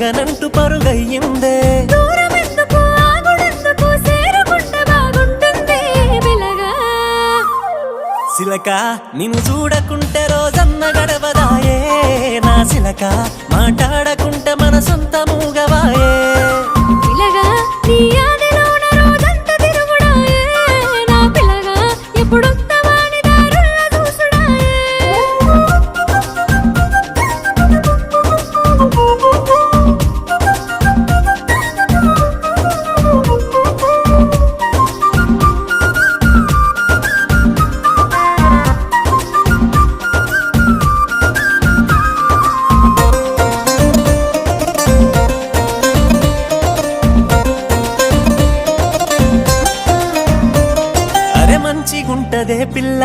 తగనంటూ పరుగయ్యిందే. దూరమెందుకు ఆగుడెందుకు చేరుకుంటే బాగుంటుంది పిలగా. సిలక నిన్ను చూడకుంటే రోజన్న గడవదాయే నా సిలక, మాట్లాడకుంటే మన సొంత మూగవాయే. పిలగా నీ ఆదిలోన రోజంతా తిరుగుడాయే నా పిలగా, ఎప్పుడొత్తవాని దారుల్లో చూసుడాయే. అరే మంచిగుంటదే పిల్ల